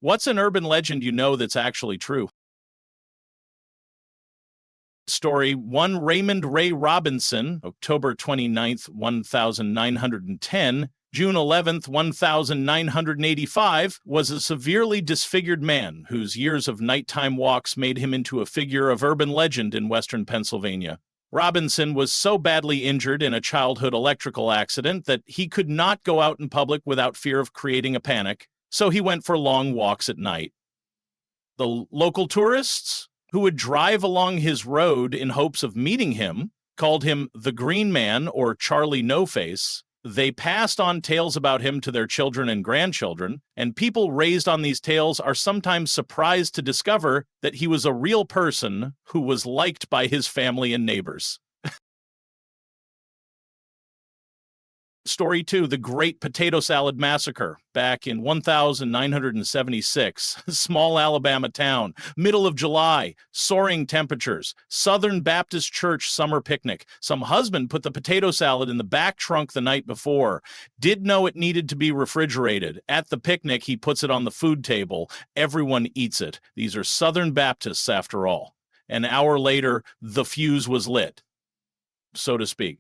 What's an urban legend you know that's actually true? Story 1. Raymond Ray Robinson, October 29th, 1910, June 11th, 1985, was a severely disfigured man whose years of nighttime walks made him into a figure of urban legend in western Pennsylvania. Robinson was so badly injured in a childhood electrical accident that he could not go out in public without fear of creating a panic, so he went for long walks at night. The local tourists who would drive along his road in hopes of meeting him called him the Green Man or Charlie No Face. They passed on tales about him to their children and grandchildren, and people raised on these tales are sometimes surprised to discover that he was a real person who was liked by his family and neighbors. Story 2, the Great Potato Salad Massacre, back in 1976, small Alabama town, middle of July, soaring temperatures, Southern Baptist Church summer picnic. Some husband put the potato salad in the back trunk the night before, did know it needed to be refrigerated. At the picnic, he puts it on the food table. Everyone eats it. These are Southern Baptists, after all. An hour later, the fuse was lit, so to speak.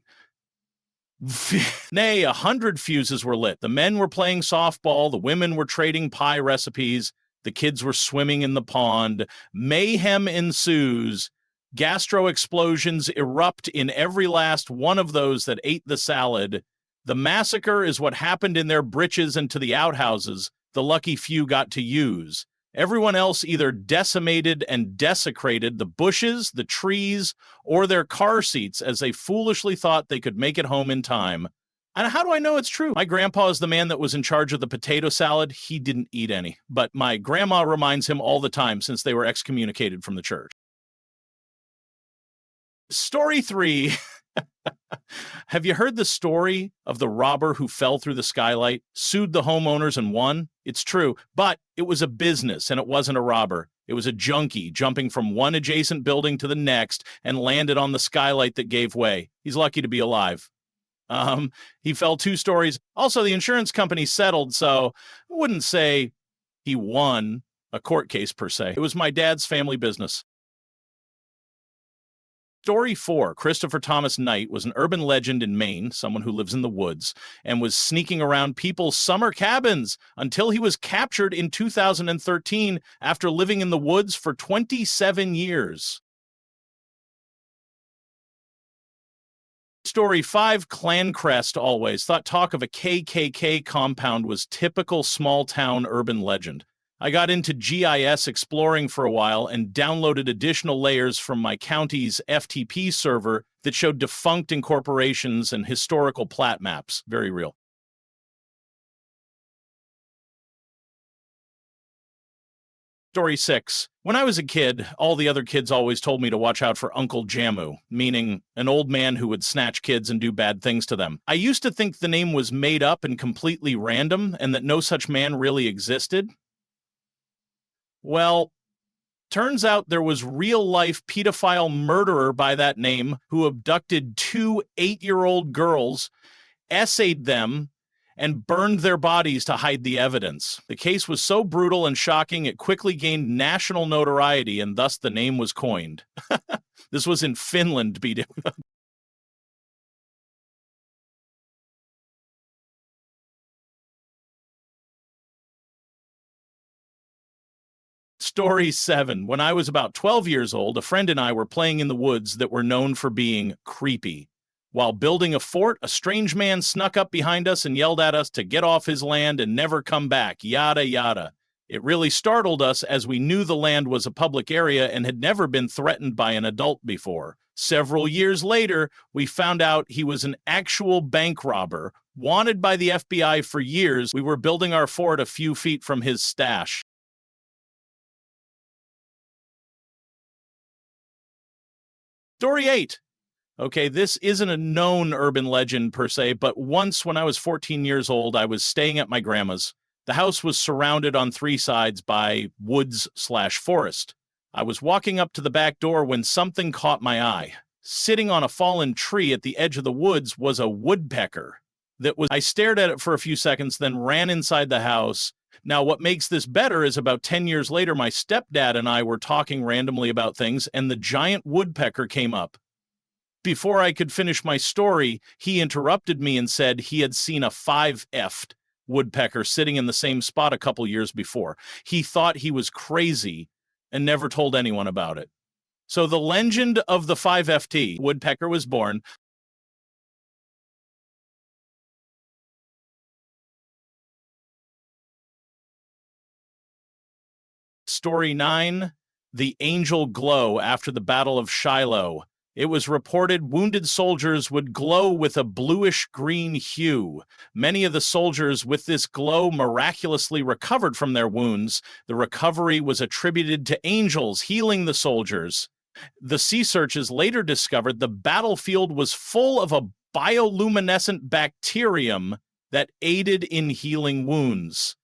Nay, 100 fuses were lit. The men were playing softball, the women were trading pie recipes, the kids were swimming in the pond. Mayhem ensues. Gastro explosions erupt in every last one of those that ate the salad. The massacre is what happened in their britches and to the outhouses the lucky few got to use. Everyone else either decimated and desecrated the bushes, the trees, or their car seats as they foolishly thought they could make it home in time. And how do I know it's true? My grandpa is the man that was in charge of the potato salad. He didn't eat any, but my grandma reminds him all the time since they were excommunicated from the church. Story 3. Have you heard the story of the robber who fell through the skylight, sued the homeowners, and won? It's true, but it was a business and it wasn't a robber. It was a junkie jumping from one adjacent building to the next and landed on the skylight that gave way. He's lucky to be alive. He fell 2 stories. Also, the insurance company settled, so I wouldn't say he won a court case per se. It was my dad's family business. Story 4, Christopher Thomas Knight was an urban legend in Maine, someone who lives in the woods, and was sneaking around people's summer cabins until he was captured in 2013 after living in the woods for 27 years. Story 5, Clan Crest always thought talk of a KKK compound was typical small-town urban legend. I got into GIS exploring for a while and downloaded additional layers from my county's FTP server that showed defunct incorporations and historical plat maps. Very real. Story 6. When I was a kid, all the other kids always told me to watch out for Uncle Jammu, meaning an old man who would snatch kids and do bad things to them. I used to think the name was made up and completely random and that no such man really existed. Well, turns out there was real-life pedophile murderer by that name who abducted 2 8-year-old girls, essayed them, and burned their bodies to hide the evidence. The case was so brutal and shocking it quickly gained national notoriety, and thus the name was coined. This was in Finland, beat. Story 7. When I was about 12 years old, a friend and I were playing in the woods that were known for being creepy. While building a fort, a strange man snuck up behind us and yelled at us to get off his land and never come back, yada yada. It really startled us as we knew the land was a public area and had never been threatened by an adult before. Several years later, we found out he was an actual bank robber, wanted by the FBI for years. We were building our fort a few feet from his stash. Story 8. Okay, this isn't a known urban legend per se, but once when I was 14 years old, I was staying at my grandma's. The house was surrounded on 3 sides by woods/forest. I was walking up to the back door when something caught my eye. Sitting on a fallen tree at the edge of the woods was a woodpecker. I stared at it for a few seconds, then ran inside the house. Now, what makes this better is about 10 years later, my stepdad and I were talking randomly about things, and the giant woodpecker came up. Before I could finish my story, he interrupted me and said he had seen a 5F'd woodpecker sitting in the same spot a couple years before. He thought he was crazy and never told anyone about it. So the legend of the 5FT woodpecker was born. Story 9, the angel glow after the Battle of Shiloh. It was reported wounded soldiers would glow with a bluish-green hue. Many of the soldiers with this glow miraculously recovered from their wounds. The recovery was attributed to angels healing the soldiers. The sea searches later discovered the battlefield was full of a bioluminescent bacterium that aided in healing wounds.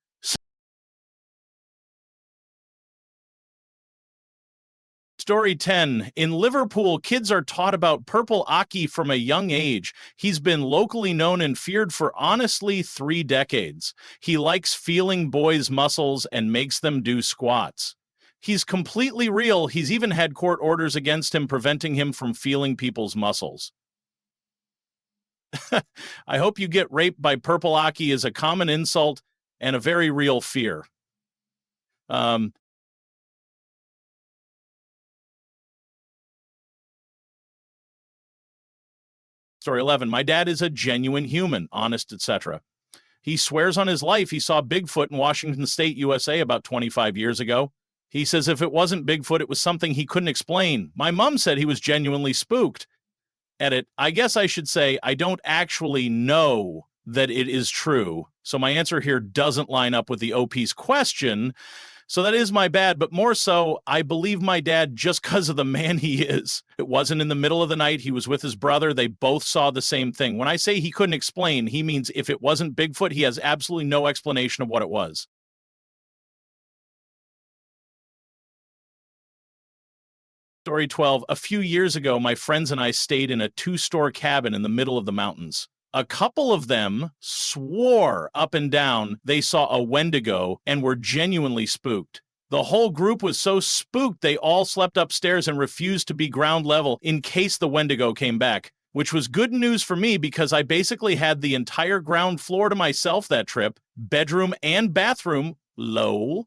Story 10. In Liverpool, kids are taught about Purple Aki from a young age. He's been locally known and feared for honestly 3 decades. He likes feeling boys' muscles and makes them do squats. He's completely real. He's even had court orders against him preventing him from feeling people's muscles. I hope you get raped by Purple Aki is a common insult and a very real fear. Story 11. My dad is a genuine human, honest, etc. He swears on his life he saw Bigfoot in Washington State, USA about 25 years ago. He says if it wasn't Bigfoot, it was something he couldn't explain. My mom said he was genuinely spooked. Edit. I guess I should say I don't actually know that it is true. So my answer here doesn't line up with the OP's question. So that is my bad, but more so, I believe my dad just because of the man he is. It wasn't in the middle of the night. He was with his brother. They both saw the same thing. When I say he couldn't explain, he means if it wasn't Bigfoot, he has absolutely no explanation of what it was. Story 12. A few years ago, my friends and I stayed in a 2-store cabin in the middle of the mountains. A couple of them swore up and down they saw a Wendigo and were genuinely spooked. The whole group was so spooked they all slept upstairs and refused to be ground level in case the Wendigo came back, which was good news for me because I basically had the entire ground floor to myself that trip, bedroom and bathroom, lol.